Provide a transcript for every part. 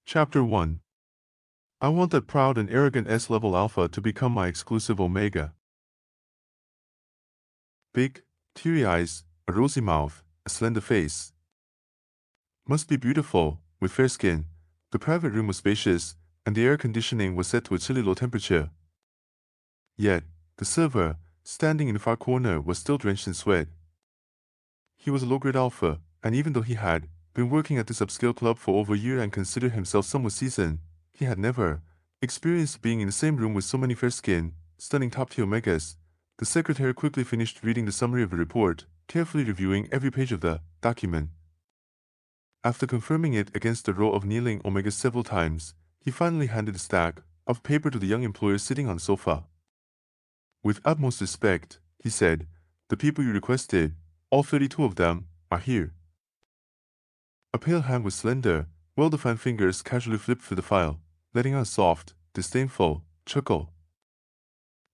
Chapter 1. I want that proud and arrogant S-level alpha to become my exclusive Omega. Big, teary eyes, a rosy mouth, a slender face. Must be beautiful, with fair skin. The private room was spacious, and the air conditioning was set to a chilly low temperature. Yet, the server, standing in the far corner, was still drenched in sweat. He was a low-grade alpha, and even though he had been working at this upscale club for over a year and considered himself somewhat seasoned, he had never experienced being in the same room with so many fair-skinned, stunning top-tier Omegas. The secretary quickly finished reading the summary of the report, carefully reviewing every page of the document. After confirming it against the row of kneeling Omegas several times, he finally handed a stack of paper to the young employer sitting on the sofa. With utmost respect, he said, "The people you requested, all 32 of them, are here." A pale hand with slender, well-defined fingers casually flipped through the file, letting out a soft, disdainful chuckle.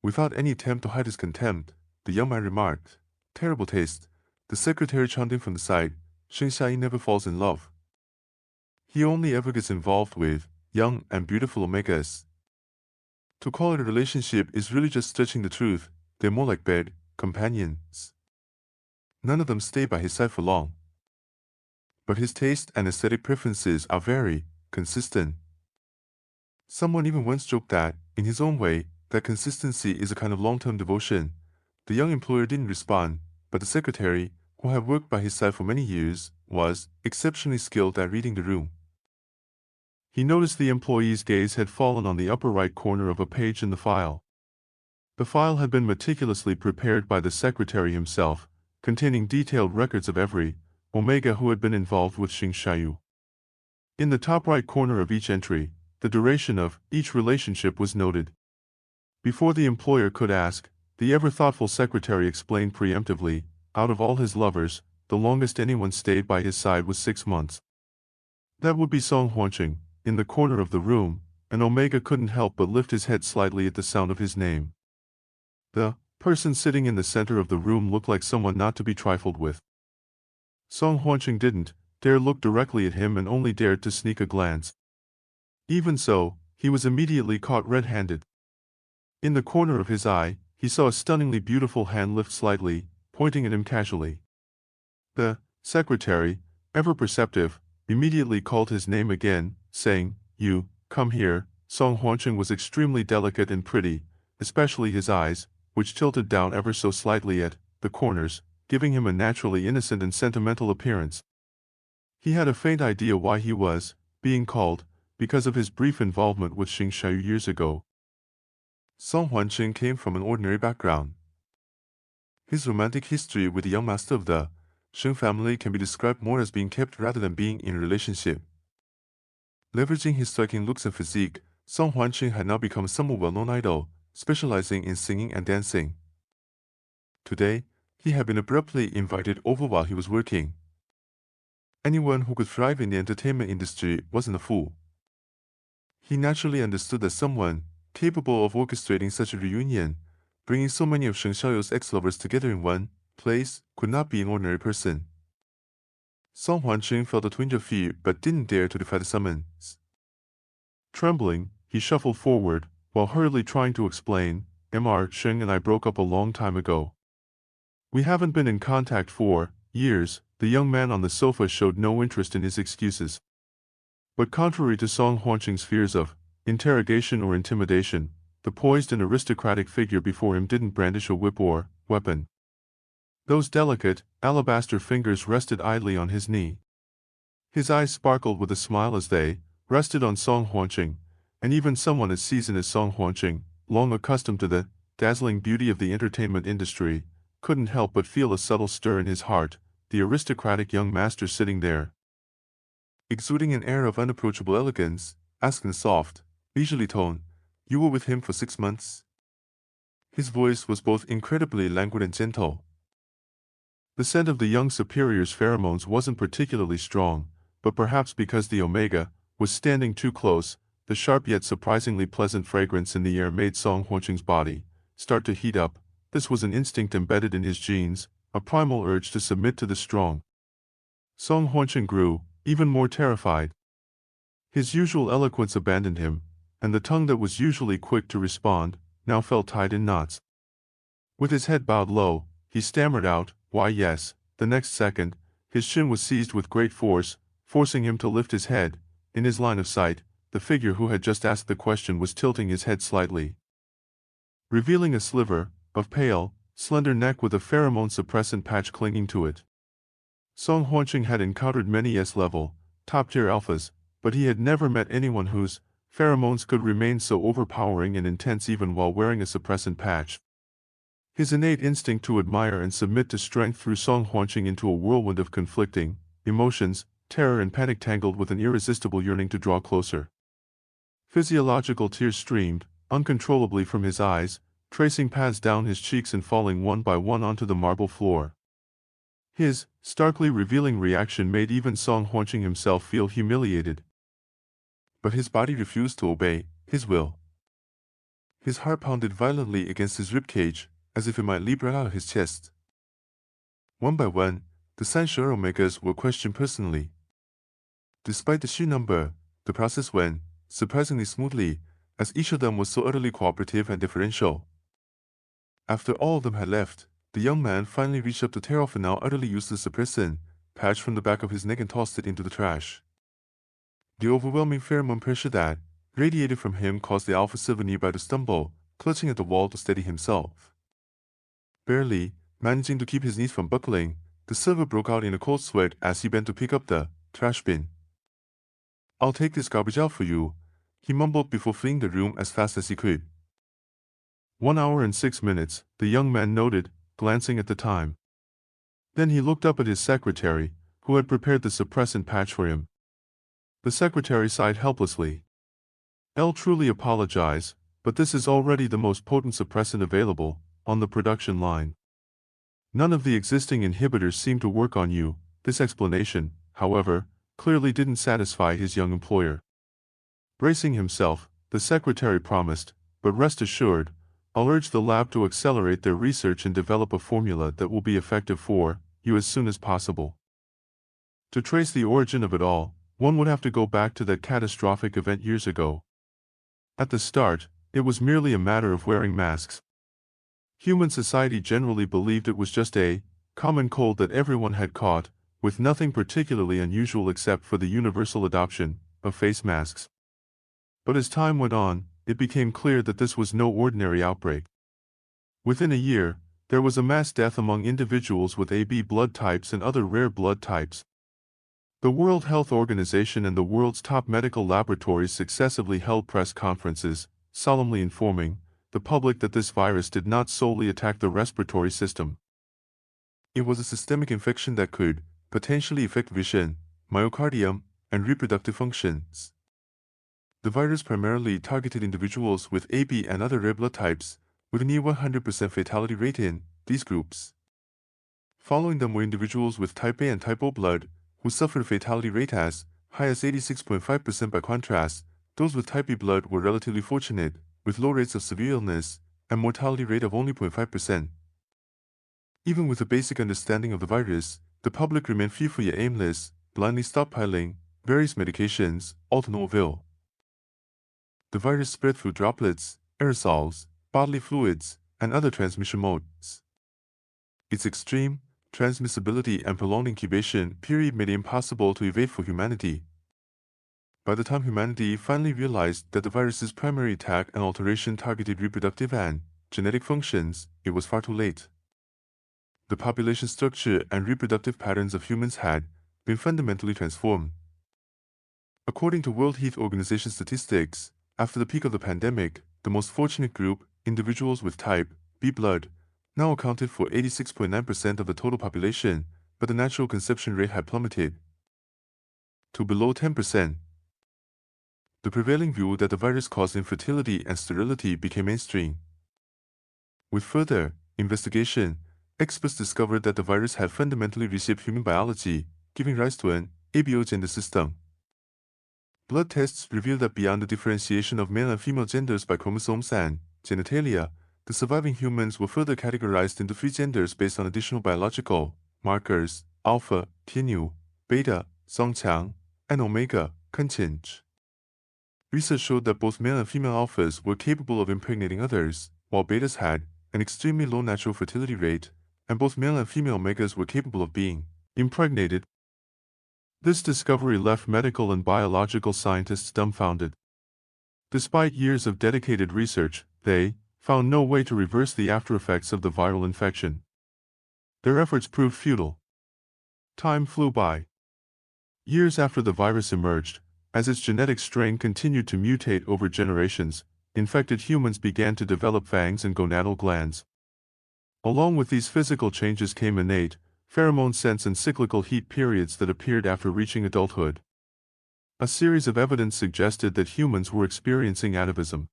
Without any attempt to hide his contempt, the young man remarked, "Terrible taste." The secretary chimed in from the side, "Sheng Shaoyou never falls in love. He only ever gets involved with young and beautiful Omegas. To call it a relationship is really just stretching the truth. They're more like bed companions. None of them stay by his side for long. But his taste and aesthetic preferences are very consistent." Someone even once joked that, in his own way, that consistency is a kind of long-term devotion. The young employer didn't respond, but the secretary, who had worked by his side for many years, was exceptionally skilled at reading the room. He noticed the employee's gaze had fallen on the upper right corner of a page in the file. The file had been meticulously prepared by the secretary himself, containing detailed records of every Omega who had been involved with Sheng Shaoyou. In the top right corner of each entry, the duration of each relationship was noted. Before the employer could ask, the ever-thoughtful secretary explained preemptively, out of all his lovers, the longest anyone stayed by his side was 6 months. That would be Song Huanqing. In the corner of the room, an Omega couldn't help but lift his head slightly at the sound of his name. The person sitting in the center of the room looked like someone not to be trifled with. Song Huanqing didn't dare look directly at him and only dared to sneak a glance. Even so, he was immediately caught red-handed. In the corner of his eye, he saw a stunningly beautiful hand lift slightly, pointing at him casually. The secretary, ever perceptive, immediately called his name again, saying, "You, come here." Song Huanqing was extremely delicate and pretty, especially his eyes, which tilted down ever so slightly at the corners, giving him a naturally innocent and sentimental appearance. He had a faint idea why he was being called, because of his brief involvement with Sheng Shaoyou years ago. Song Huanqing came from an ordinary background. His romantic history with the young master of the Sheng family can be described more as being kept rather than being in a relationship. Leveraging his striking looks and physique, Song Huanqing had now become a somewhat well-known idol, specializing in singing and dancing. Today, he had been abruptly invited over while he was working. Anyone who could thrive in the entertainment industry wasn't a fool. He naturally understood that someone capable of orchestrating such a reunion, bringing so many of Sheng Shaoyou's ex-lovers together in one place, could not be an ordinary person. Song Huanqing felt a twinge of fear but didn't dare to defy the summons. Trembling, he shuffled forward, while hurriedly trying to explain, "Mr. Sheng and I broke up a long time ago. We haven't been in contact for years." The young man on the sofa showed no interest in his excuses. But contrary to Song Huanqing's fears of interrogation or intimidation, the poised and aristocratic figure before him didn't brandish a whip or weapon. Those delicate, alabaster fingers rested idly on his knee. His eyes sparkled with a smile as they rested on Song Huanqing, and even someone as seasoned as Song Huanqing, long accustomed to the dazzling beauty of the entertainment industry, couldn't help but feel a subtle stir in his heart. The aristocratic young master sitting there, exuding an air of unapproachable elegance, asked in a soft, leisurely tone, "You were with him for 6 months?" His voice was both incredibly languid and gentle. The scent of the young superior's pheromones wasn't particularly strong, but perhaps because the Omega was standing too close, the sharp yet surprisingly pleasant fragrance in the air made Song Huanqing's body start to heat up. This was an instinct embedded in his genes, a primal urge to submit to the strong. Song Huanqing grew even more terrified. His usual eloquence abandoned him, and the tongue that was usually quick to respond now felt tied in knots. With his head bowed low, he stammered out, "Why yes." The next second, his chin was seized with great force, forcing him to lift his head. In his line of sight, the figure who had just asked the question was tilting his head slightly, revealing a sliver of pale, slender neck with a pheromone suppressant patch clinging to it. Song Huanqing had encountered many S-level, top-tier alphas, but he had never met anyone whose pheromones could remain so overpowering and intense even while wearing a suppressant patch. His innate instinct to admire and submit to strength threw Song Huanqing into a whirlwind of conflicting emotions, terror and panic tangled with an irresistible yearning to draw closer. Physiological tears streamed uncontrollably from his eyes, tracing paths down his cheeks and falling one by one onto the marble floor. His starkly revealing reaction made even Song Huanqing himself feel humiliated. But his body refused to obey his will. His heart pounded violently against his ribcage, as if it might leap right out of his chest. One by one, the Sheng Shaoyou Omegas were questioned personally. Despite the sheer number, the process went surprisingly smoothly, as each of them was so utterly cooperative and deferential. After all of them had left, the young man finally reached up to tear off a now utterly useless suppressant patch from the back of his neck and tossed it into the trash. The overwhelming pheromone pressure that radiated from him caused the alpha silver nearby to stumble, clutching at the wall to steady himself. Barely managing to keep his knees from buckling, the silver broke out in a cold sweat as he bent to pick up the trash bin. "I'll take this garbage out for you," he mumbled before fleeing the room as fast as he could. 1 hour and 6 minutes, the young man noted, glancing at the time. Then he looked up at his secretary, who had prepared the suppressant patch for him. The secretary sighed helplessly. "I'll truly apologize, but this is already the most potent suppressant available on the production line. None of the existing inhibitors seem to work on you." This explanation, however, clearly didn't satisfy his young employer. Bracing himself, the secretary promised, "But rest assured, I'll urge the lab to accelerate their research and develop a formula that will be effective for you as soon as possible." To trace the origin of it all, one would have to go back to that catastrophic event years ago. At the start, it was merely a matter of wearing masks. Human society generally believed it was just a common cold that everyone had caught, with nothing particularly unusual except for the universal adoption of face masks. But as time went on, it became clear that this was no ordinary outbreak. Within a year, there was a mass death among individuals with AB blood types and other rare blood types. The World Health Organization and the world's top medical laboratories successively held press conferences, solemnly informing the public that this virus did not solely attack the respiratory system. It was a systemic infection that could potentially affect vision, myocardium, and reproductive functions. The virus primarily targeted individuals with AB and other rare blood types, with a near 100% fatality rate in these groups. Following them were individuals with type A and type O blood, who suffered a fatality rate as high as 86.5%. By contrast, those with type B blood were relatively fortunate, with low rates of severe illness and mortality rate of only 0.5%. Even with a basic understanding of the virus, the public remained fearful yet aimless, blindly stockpiling various medications, all to no avail. The virus spread through droplets, aerosols, bodily fluids, and other transmission modes. Its extreme transmissibility and prolonged incubation period made it impossible to evade for humanity. By the time humanity finally realized that the virus's primary attack and alteration targeted reproductive and genetic functions, it was far too late. The population structure and reproductive patterns of humans had been fundamentally transformed. According to World Health Organization statistics, after the peak of the pandemic, the most fortunate group, individuals with type B blood, now accounted for 86.9% of the total population, but the natural conception rate had plummeted to below 10%. The prevailing view that the virus caused infertility and sterility became mainstream. With further investigation, experts discovered that the virus had fundamentally reshaped human biology, giving rise to an ABO gender system. Blood tests revealed that beyond the differentiation of male and female genders by chromosomes and genitalia, the surviving humans were further categorized into 3 genders based on additional biological markers: alpha, Tianyu, beta, Songqiang, and omega, content. Research showed that both male and female alphas were capable of impregnating others, while betas had an extremely low natural fertility rate, and both male and female omegas were capable of being impregnated. This discovery left medical and biological scientists dumbfounded. Despite years of dedicated research, they found no way to reverse the aftereffects of the viral infection. Their efforts proved futile. Time flew by. Years after the virus emerged, as its genetic strain continued to mutate over generations, infected humans began to develop fangs and gonadal glands. Along with these physical changes came innate, pheromone sense and cyclical heat periods that appeared after reaching adulthood. A series of evidence suggested that humans were experiencing atavism.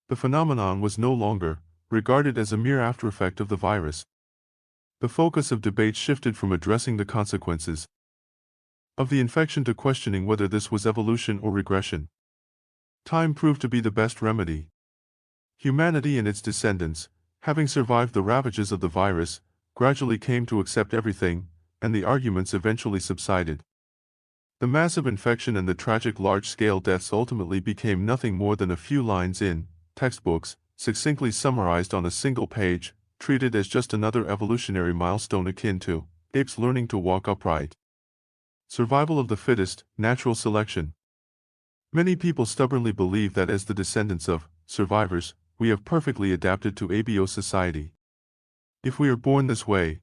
The phenomenon was no longer regarded as a mere aftereffect of the virus. The focus of debate shifted from addressing the consequences of the infection to questioning whether this was evolution or regression. Time proved to be the best remedy. Humanity and its descendants, having survived the ravages of the virus, gradually came to accept everything, and the arguments eventually subsided. The massive infection and the tragic large-scale deaths ultimately became nothing more than a few lines in textbooks, succinctly summarized on a single page, treated as just another evolutionary milestone akin to apes learning to walk upright. Survival of the fittest, natural selection. Many people stubbornly believe that as the descendants of survivors, we have perfectly adapted to ABO society. If we are born this way,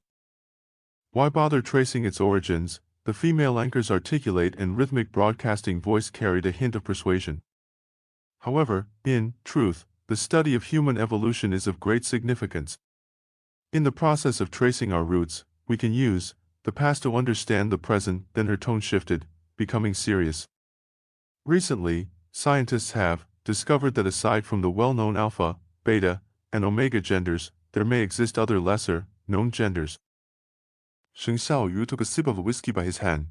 why bother tracing its origins? The female anchor's articulate and rhythmic broadcasting voice carried a hint of persuasion. However, in truth, the study of human evolution is of great significance. In the process of tracing our roots, we can use the past to understand the present. Then her tone shifted, becoming serious. Recently, scientists have discovered that aside from the well-known alpha, beta, and omega genders, there may exist other lesser-known genders. Sheng Shaoyou took a sip of whiskey by his hand.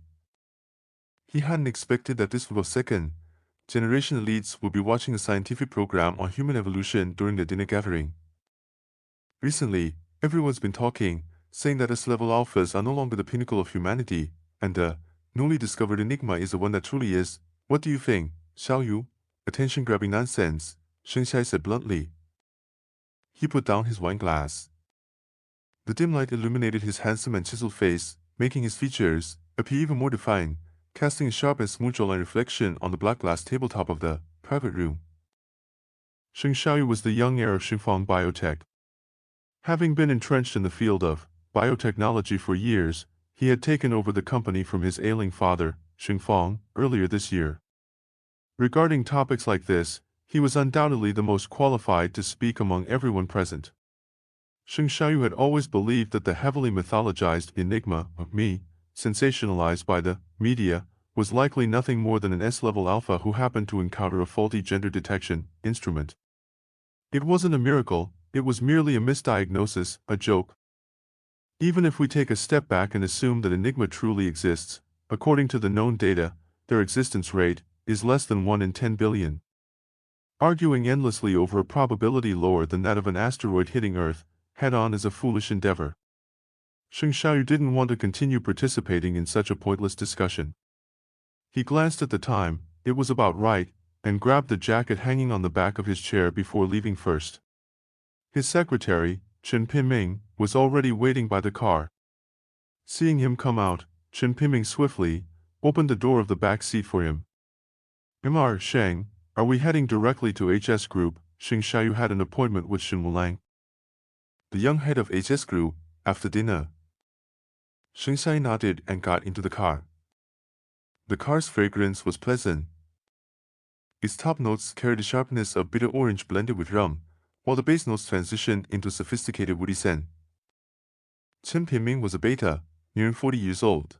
He hadn't expected that this group of second-generation elites would be watching a scientific program on human evolution during the dinner gathering. Recently, everyone's been talking, saying that S-level alphas are no longer the pinnacle of humanity, and the newly discovered enigma is the one that truly is. What do you think, Xiaoyu? Attention-grabbing nonsense, Sheng Shaoyou said bluntly. He put down his wine glass. The dim light illuminated his handsome and chiseled face, making his features appear even more defined, casting a sharp and smooth jawline reflection on the black glass tabletop of the private room. Sheng Shaoyou was the young heir of Xingfang Biotech. Having been entrenched in the field of biotechnology for years, he had taken over the company from his ailing father, Xingfang, earlier this year. Regarding topics like this, he was undoubtedly the most qualified to speak among everyone present. Sheng Shaoyou had always believed that the heavily mythologized enigma of me, sensationalized by the media, was likely nothing more than an S-level alpha who happened to encounter a faulty gender detection instrument. It wasn't a miracle, it was merely a misdiagnosis, a joke. Even if we take a step back and assume that enigma truly exists, according to the known data, their existence rate is less than 1 in 10 billion. Arguing endlessly over a probability lower than that of an asteroid hitting Earth head-on is a foolish endeavor. Sheng Shaoyou didn't want to continue participating in such a pointless discussion. He glanced at the time, it was about right, and grabbed the jacket hanging on the back of his chair before leaving first. His secretary, Chen Pinming, was already waiting by the car. Seeing him come out, Chen Pinming swiftly opened the door of the back seat for him. Mr. Sheng, are we heading directly to HS Group? Sheng Shaoyou had an appointment with Shen Wulang, the young head of HS Group, after dinner. Sheng Shaoyou nodded and got into the car. The car's fragrance was pleasant. Its top notes carried the sharpness of bitter orange blended with rum, while the base notes transitioned into sophisticated woody scent. Chen Pinming was a beta, nearing 40 years old.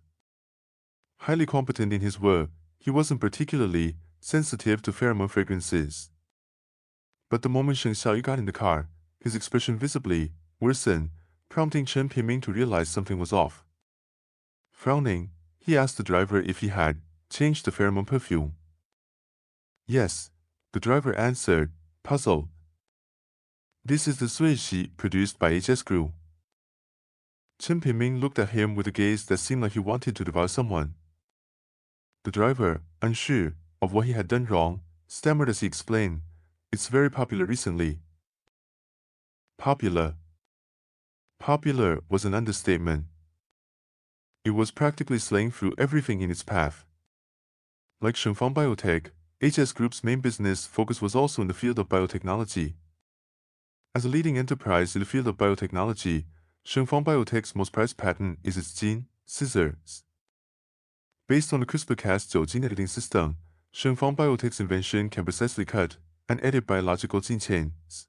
Highly competent in his work, he wasn't particularly sensitive to pheromone fragrances. But the moment Sheng Shaoyou got in the car, his expression visibly worsened, prompting Chen Pinming to realize something was off. Frowning, he asked the driver if he had changed the pheromone perfume. Yes, the driver answered, puzzled. This is the Suishi produced by HS Group. Chen Pinming looked at him with a gaze that seemed like he wanted to devour someone. The driver, unsure of what he had done wrong, stammered as he explained. It's very popular recently. Popular. Popular was an understatement. It was practically slaying through everything in its path. Like Shengfang Biotech, HS Group's main business focus was also in the field of biotechnology. As a leading enterprise in the field of biotechnology, Shengfang Biotech's most prized patent is its gene scissors. Based on the CRISPR-Cas9 gene editing system, Shengfang Biotech's invention can precisely cut and edit biological gene chains.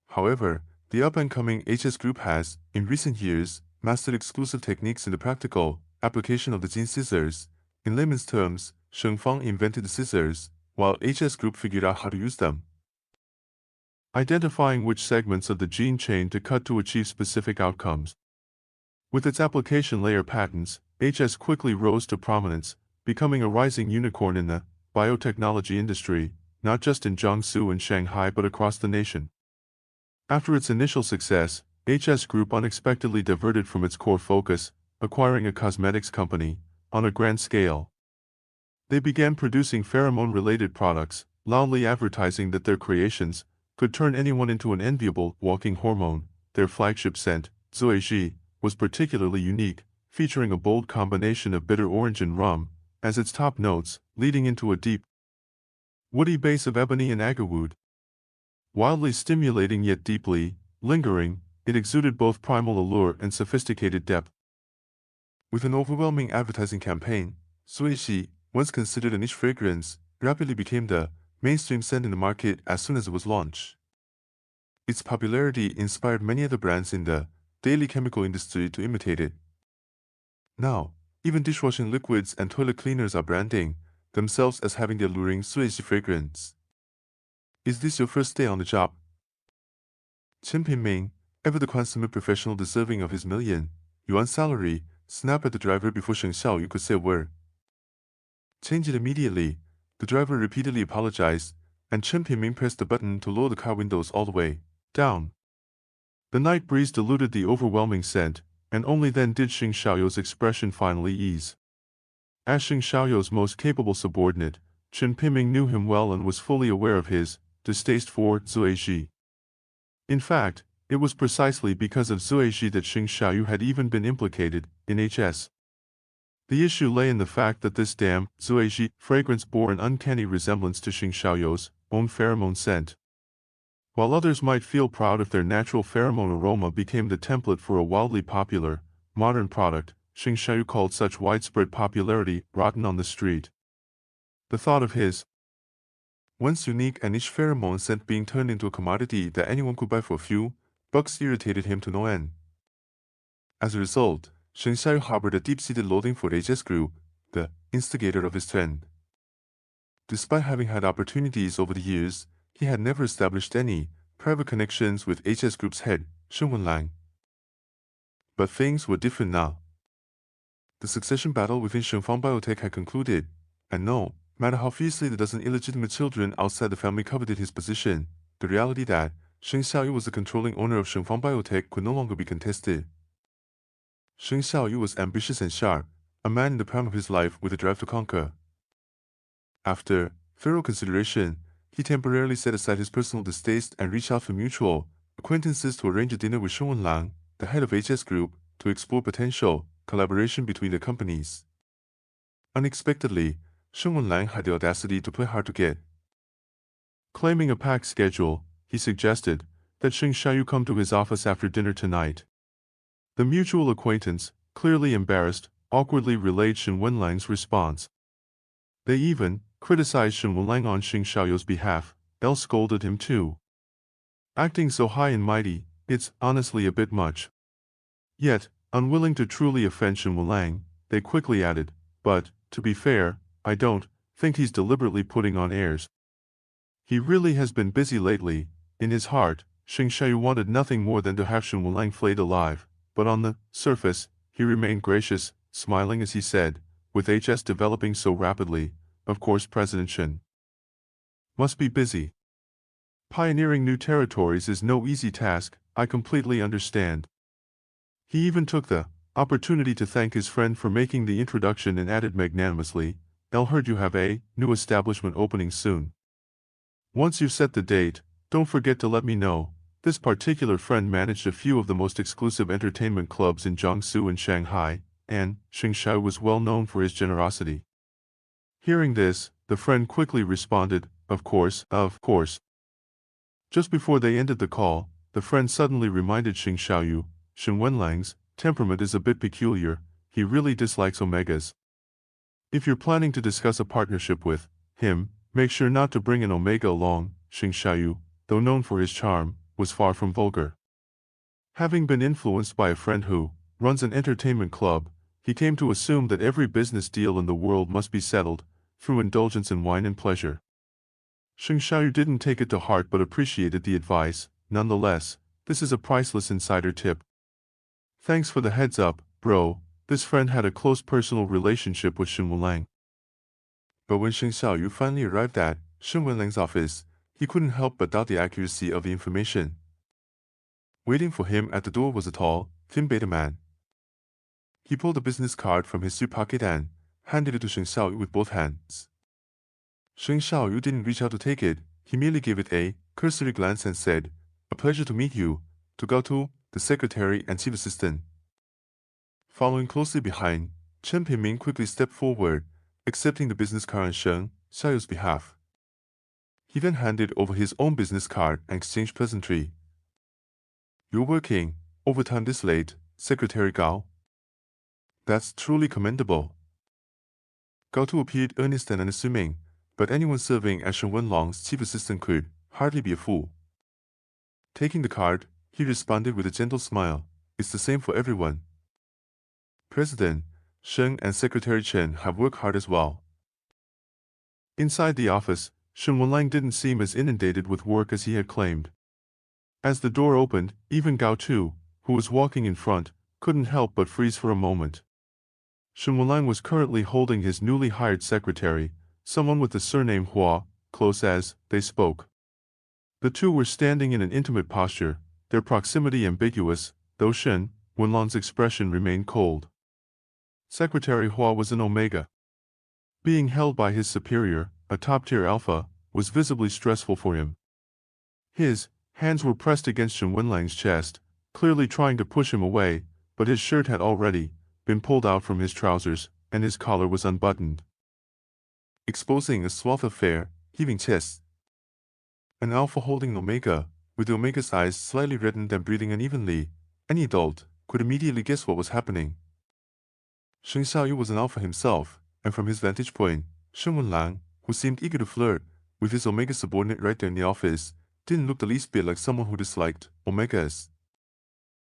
However, the up-and-coming HS Group has, in recent years, mastered exclusive techniques in the practical application of the gene scissors. In layman's terms, Shengfang invented the scissors, while HS Group figured out how to use them. Identifying which segments of the gene chain to cut to achieve specific outcomes. With its application layer patents, HS quickly rose to prominence, becoming a rising unicorn in the biotechnology industry, not just in Jiangsu and Shanghai but across the nation. After its initial success, HS Group unexpectedly diverted from its core focus, acquiring a cosmetics company, on a grand scale. They began producing pheromone-related products, loudly advertising that their creations could turn anyone into an enviable walking hormone. Their flagship scent, Zueji, was particularly unique, featuring a bold combination of bitter orange and rum as its top notes, leading into a deep, woody base of ebony and agarwood. Wildly stimulating yet deeply lingering, it exuded both primal allure and sophisticated depth. With an overwhelming advertising campaign, Zueji, once considered a niche fragrance, rapidly became the mainstream scent in the market as soon as it was launched. Its popularity inspired many other brands in the daily chemical industry to imitate it. Now, even dishwashing liquids and toilet cleaners are branding themselves as having the alluring Zueji fragrance. Is this your first day on the job? Chen Pingming, ever the consummate professional deserving of his million-yuan salary, snapped at the driver before Sheng Shaoyou could say a word. Change it immediately. The driver repeatedly apologized, and Chen Pingming pressed the button to lower the car windows all the way down. The night breeze diluted the overwhelming scent, and only then did Sheng Shaoyou's expression finally ease. As Sheng Shaoyou's most capable subordinate, Chen Pingming knew him well and was fully aware of his distaste for Zueji. In fact, it was precisely because of Zueji that Sheng Shaoyou had even been implicated in HS. The issue lay in the fact that this damn Zueji fragrance bore an uncanny resemblance to Sheng Shaoyou's own pheromone scent. While others might feel proud if their natural pheromone aroma became the template for a wildly popular, modern product, Sheng Shaoyou called such widespread popularity rotten on the street. The thought of his once unique and niche pheromone scent being turned into a commodity that anyone could buy for a few bucks irritated him to no end. As a result, Sheng Shaoyou harbored a deep-seated loathing for HS Group, the instigator of his trend. Despite having had opportunities over the years, he had never established any private connections with HS Group's head, Sheng Wenlang. But things were different now. The succession battle within Shengfang Biotech had concluded, and no matter how fiercely the dozen illegitimate children outside the family coveted his position, the reality that Sheng Shaoyou was the controlling owner of Shengfang Biotech could no longer be contested. Sheng Shaoyou was ambitious and sharp, a man in the prime of his life with a drive to conquer. After thorough consideration, he temporarily set aside his personal distaste and reached out for mutual acquaintances to arrange a dinner with Sheng Wenlang, the head of HS Group, to explore potential collaboration between the companies. Unexpectedly, Sheng Wenlang had the audacity to play hard to get. Claiming a packed schedule, he suggested that Sheng Shaoyou come to his office after dinner tonight. The mutual acquaintance, clearly embarrassed, awkwardly relayed Sheng Wenlang's response. They even criticized Sheng Wenlang on Sheng Shaoyou's behalf, else scolded him too. Acting so high and mighty, it's honestly a bit much. Yet, unwilling to truly offend Sheng Wenlang, they quickly added, but, to be fair, I don't think he's deliberately putting on airs. He really has been busy lately. In his heart, Sheng Shaoyou wanted nothing more than to have Sheng Wenlang flayed alive, but on the surface, he remained gracious, smiling as he said, with HS developing so rapidly, of course President Shen must be busy. Pioneering new territories is no easy task, I completely understand. He even took the opportunity to thank his friend for making the introduction and added magnanimously, "I heard you have a new establishment opening soon. Once you've set the date, don't forget to let me know." This particular friend managed a few of the most exclusive entertainment clubs in Jiangsu and Shanghai, and Sheng Shaoyou was well known for his generosity. Hearing this, the friend quickly responded, Of course. Just before they ended the call, the friend suddenly reminded Sheng Shaoyou, Shen Wenlang's temperament is a bit peculiar, he really dislikes omegas. If you're planning to discuss a partnership with him, make sure not to bring an omega along. Sheng Shaoyou, though known for his charm, was far from vulgar. Having been influenced by a friend who runs an entertainment club, he came to assume that every business deal in the world must be settled through indulgence in wine and pleasure. Sheng Shaoyou didn't take it to heart but appreciated the advice. Nonetheless, this is a priceless insider tip. Thanks for the heads up, bro. This friend had a close personal relationship with Shen Wenlang. But when Sheng Shaoyou finally arrived at Shen Wenlang's office, he couldn't help but doubt the accuracy of the information. Waiting for him at the door was a tall, thin-bearded man. He pulled a business card from his suit pocket and handed it to Sheng Shaoyou with both hands. Sheng Shaoyou didn't reach out to take it, he merely gave it a cursory glance and said, "A pleasure to meet you," to Gao Tu, the secretary and chief assistant. Following closely behind, Chen Pinming quickly stepped forward, accepting the business card on Sheng Shaoyou's behalf. He then handed over his own business card and exchanged pleasantry. "You're working overtime this late, Secretary Gao. That's truly commendable." Gao Tu appeared earnest and unassuming, but anyone serving as Shen Wenlang's chief assistant could hardly be a fool. Taking the card, he responded with a gentle smile, "It's the same for everyone. President Sheng and Secretary Chen have worked hard as well." Inside the office, Shen Wenlang didn't seem as inundated with work as he had claimed. As the door opened, even Gao Tu, who was walking in front, couldn't help but freeze for a moment. Shen Wenlang was currently holding his newly hired secretary, someone with the surname Hua, close as they spoke. The two were standing in an intimate posture, their proximity ambiguous, though Shen Wenlang's expression remained cold. Secretary Hua was an Omega. Being held by his superior, a top-tier alpha, was visibly stressful for him. His hands were pressed against Shen Wenlang's chest, clearly trying to push him away, but his shirt had already been pulled out from his trousers, and his collar was unbuttoned, exposing a swath of fair, heaving chest. An alpha holding an omega, with the omega's eyes slightly reddened and breathing unevenly, any adult could immediately guess what was happening. Sheng Shaoyou was an alpha himself, and from his vantage point, Shen Wenlang, who seemed eager to flirt with his omega subordinate right there in the office, didn't look the least bit like someone who disliked omegas.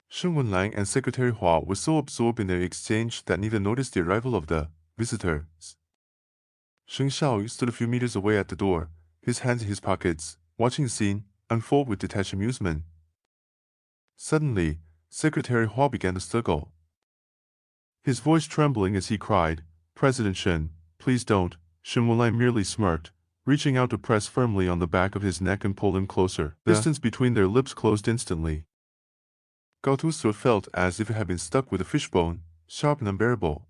Shen Wenlang and Secretary Hua were so absorbed in their exchange that neither noticed the arrival of the visitors. Sheng Shaoyou stood a few meters away at the door, his hands in his pockets, watching the scene unfold with detached amusement. Suddenly, Secretary Hua began to struggle, his voice trembling as he cried, "President Shen, please don't." Shen Wenlang merely smirked, reaching out to press firmly on the back of his neck and pull him closer. The distance between their lips closed instantly. Gao Tu's throat felt as if it had been stuck with a fishbone, sharp and unbearable.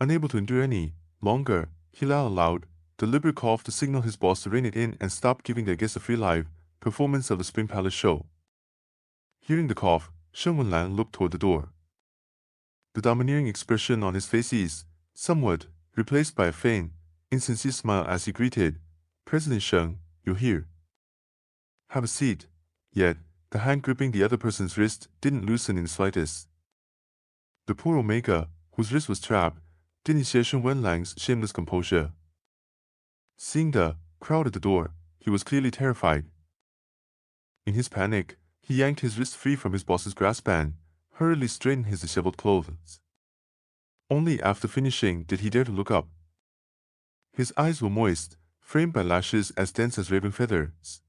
Unable to endure any longer, he let out a loud, deliberate cough to signal his boss to rein it in and stop giving their guests a free live performance of the Spring Palace show. Hearing the cough, Shen Wenlang looked toward the door. The domineering expression on his face eased, somewhat, replaced by a faint, insincere smile as he greeted, "President Sheng, you're here. Have a seat." Yet, the hand gripping the other person's wrist didn't loosen in the slightest. The poor Omega, whose wrist was trapped, didn't share Shen Wenlang's shameless composure. Seeing the crowd at the door, he was clearly terrified. In his panic, he yanked his wrist free from his boss's grasp and hurriedly straightened his disheveled clothes. Only after finishing did he dare to look up. His eyes were moist, framed by lashes as dense as raven feathers.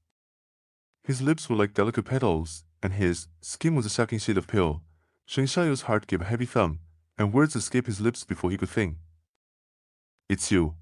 His lips were like delicate petals, and his skin was a shocking shade of pale. Sheng Shaoyou's heart gave a heavy thump, and words escaped his lips before he could think. "It's you."